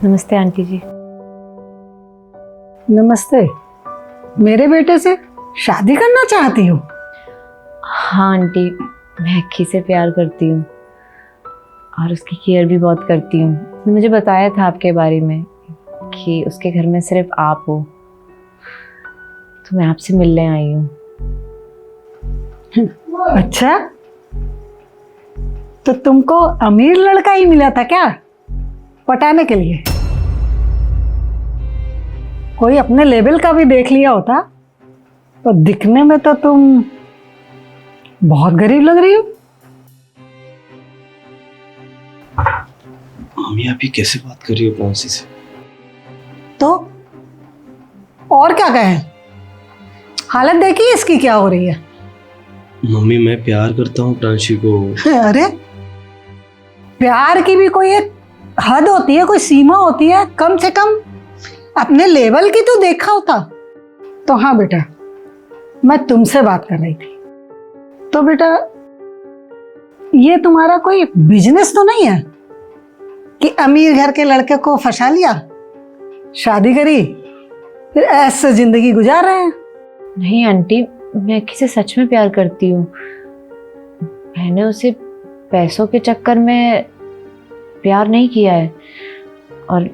नमस्ते आंटी जी। नमस्ते। मेरे बेटे से शादी करना चाहती हो? हाँ आंटी, मैं अक्की से प्यार करती हूँ और उसकी केयर भी बहुत करती हूँ। उसने मुझे बताया था आपके बारे में कि उसके घर में सिर्फ आप हो, तो मैं आपसे मिलने आई हूँ। अच्छा, तो तुमको अमीर लड़का ही मिला था क्या पटाने के लिए? कोई अपने लेवल का भी देख लिया होता। तो दिखने में तो तुम बहुत गरीब लग रही हो। मम्मी आप ये कैसे बात कर रही हो प्रांशी से? तो और क्या कहें? हालत देखिए इसकी क्या हो रही है। मम्मी मैं प्यार करता हूँ प्रांशी को। अरे प्यार की भी कोई एक हद होती है, कोई सीमा होती है। कम से कम अपने लेवल की तो देखा होता। तो हाँ बेटा, मैं तुमसे बात कर रही थी। तो बेटा, ये तुम्हारा कोई बिजनेस तो नहीं है कि अमीर घर के लड़के को फंसा लिया, शादी करी, फिर ऐसे जिंदगी गुजार रहे हैं? नहीं आंटी, मैं अक्की से सच में प्यार करती हूँ। मैंने उसे पैसों के चक्कर में प्यार नहीं किया है, और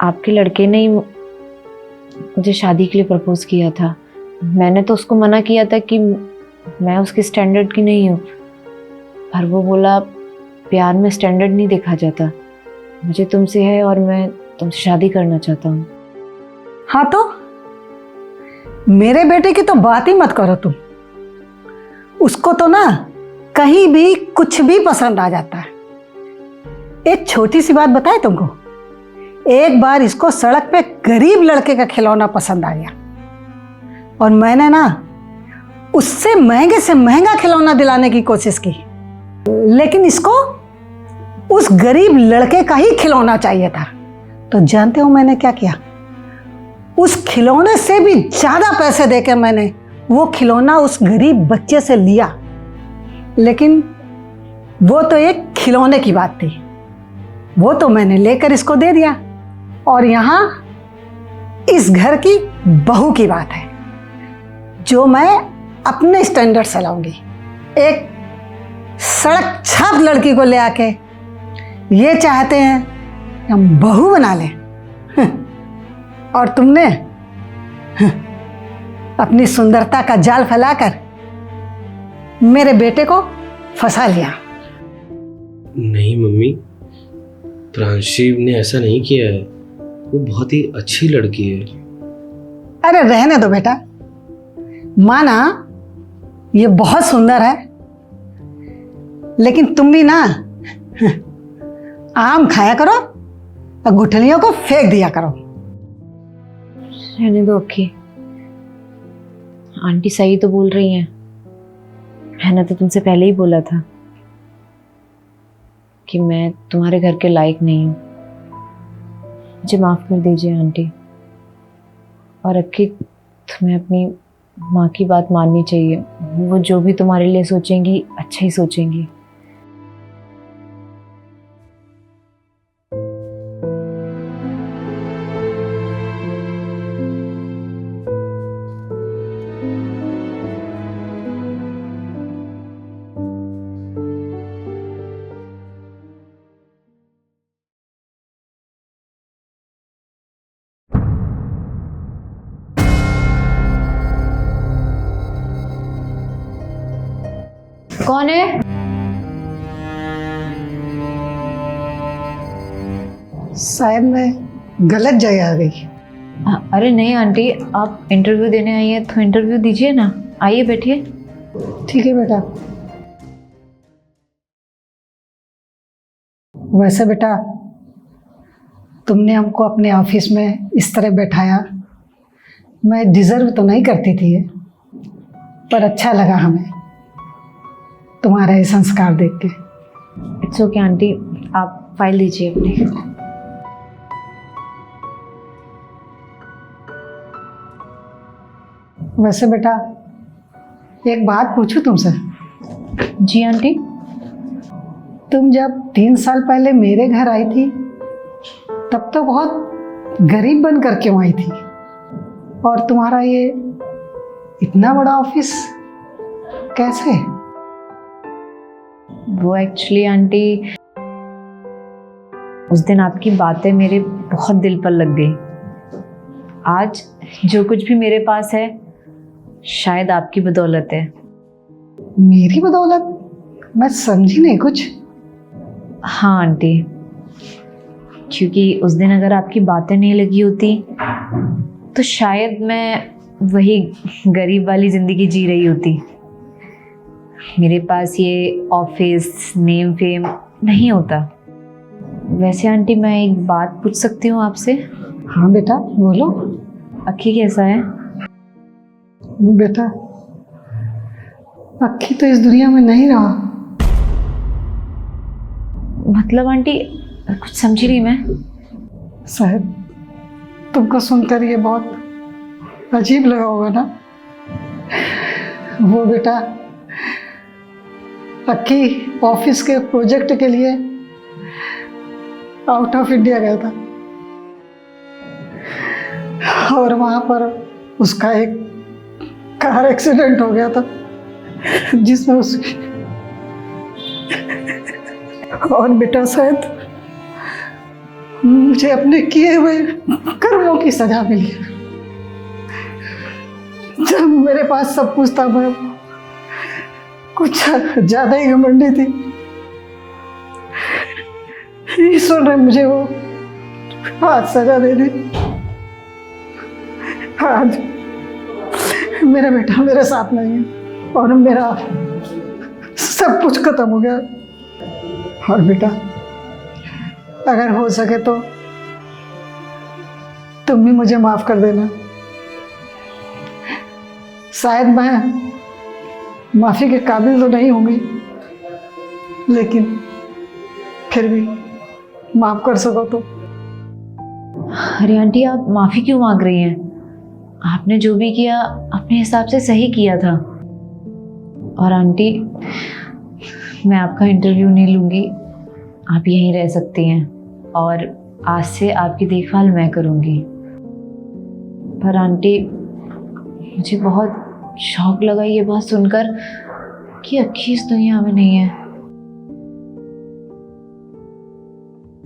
आपके लड़के ने ही मुझे शादी के लिए प्रपोज किया था। मैंने तो उसको मना किया था कि मैं उसके स्टैंडर्ड की नहीं हूँ, पर वो बोला प्यार में स्टैंडर्ड नहीं देखा जाता, मुझे तुमसे है और मैं तुमसे शादी करना चाहता हूँ। हाँ तो मेरे बेटे की तो बात ही मत करो तुम। उसको तो ना कहीं भी कुछ भी पसंद आ जाता है। एक छोटी सी बात बताए तुमको, एक बार इसको सड़क पे गरीब लड़के का खिलौना पसंद आ गया और मैंने ना उससे महंगे से महंगा खिलौना दिलाने की कोशिश की, लेकिन इसको उस गरीब लड़के का ही खिलौना चाहिए था। तो जानते हो मैंने क्या किया? उस खिलौने से भी ज्यादा पैसे देकर मैंने वो खिलौना उस गरीब बच्चे से लिया। लेकिन वो तो एक खिलौने की बात थी, वो तो मैंने लेकर इसको दे दिया। और यहां इस घर की बहू की बात है, जो मैं अपने स्टैंडर्ड से लाऊंगी। एक सड़क छाप लड़की को ले आके ये चाहते हैं कि हम बहू बना लें। और तुमने अपनी सुंदरता का जाल फैलाकर मेरे बेटे को फंसा लिया। नहीं मम्मी, प्रांशी ने ऐसा नहीं किया है, वो बहुत ही अच्छी लड़की है। अरे रहने दो बेटा, माना ये बहुत सुंदर है, लेकिन तुम भी ना आम खाया करो और गुठलियों को फेंक दिया करो। रहने दो अक्की, आंटी सही तो बोल रही हैं। मैंने तो तुमसे पहले ही बोला था कि मैं तुम्हारे घर के लायक नहीं हूँ। मुझे माफ कर दीजिए आंटी। और अक्की, तुम्हें अपनी माँ की बात माननी चाहिए। वो जो भी तुम्हारे लिए सोचेंगी अच्छा ही सोचेंगी। कौन है? शायद मैं गलत जगह आ गई। अरे नहीं आंटी, आप इंटरव्यू देने आई हैं तो इंटरव्यू दीजिए ना। आइए बैठिए। ठीक है बेटा। वैसे बेटा, तुमने हमको अपने ऑफिस में इस तरह बैठाया, मैं डिजर्व तो नहीं करती थी ये, पर अच्छा लगा हमें तुम्हारा ये संस्कार देख के। इट्स ओके आंटी, आप फाइल दीजिए अपनी। वैसे बेटा, एक बात पूछूं तुमसे? जी आंटी। तुम जब 3 साल पहले मेरे घर आई थी, तब तो बहुत गरीब बनकर क्यों आई थी? और तुम्हारा ये इतना बड़ा ऑफिस कैसे? वो एक्चुअली आंटी, उस दिन आपकी बातें मेरे बहुत दिल पर लग गई। आज जो कुछ भी मेरे पास है शायद आपकी बदौलत है। मेरी बदौलत? मैं समझी नहीं कुछ। हाँ आंटी, क्योंकि उस दिन अगर आपकी बातें नहीं लगी होती तो शायद मैं वही गरीब वाली ज़िंदगी जी रही होती। मेरे पास ये ऑफिस, नेम फेम नहीं होता। वैसे आंटी, मैं एक बात पूछ सकती हूँ आपसे? हाँ बेटा बोलो। अक्की कैसा है? बेटा, अक्की तो इस दुनिया में नहीं रहा। मतलब आंटी, कुछ समझी नहीं मैं। शायद तुमको सुनकर ये बहुत अजीब लगा होगा ना। वो बेटा, अक्की ऑफिस के प्रोजेक्ट के लिए आउट ऑफ इंडिया गया था और वहां पर उसका एक कार एक्सीडेंट हो गया था जिसमें और बेटा शायद मुझे अपने किए हुए कर्मों की सजा मिली। जब मेरे पास सब कुछ था, मैं कुछ ज्यादा ही घमंडी थी। ईश्वर ने मुझे वो आज सजा दे दी। आज मेरा बेटा मेरे साथ नहीं है और मेरा सब कुछ खत्म हो गया। और बेटा, अगर हो सके तो तुम भी मुझे माफ कर देना। शायद मैं माफी के काबिल तो नहीं होंगी, लेकिन फिर भी माफ कर सको तो। अरे आंटी, आप माफ़ी क्यों मांग रही हैं? आपने जो भी किया अपने हिसाब से सही किया था। और आंटी, मैं आपका इंटरव्यू नहीं लूँगी, आप यहीं रह सकती हैं और आज से आपकी देखभाल मैं करूँगी। पर आंटी, मुझे बहुत शौक लगा ये बात सुनकर कि अक्की इस दुनिया में नहीं है।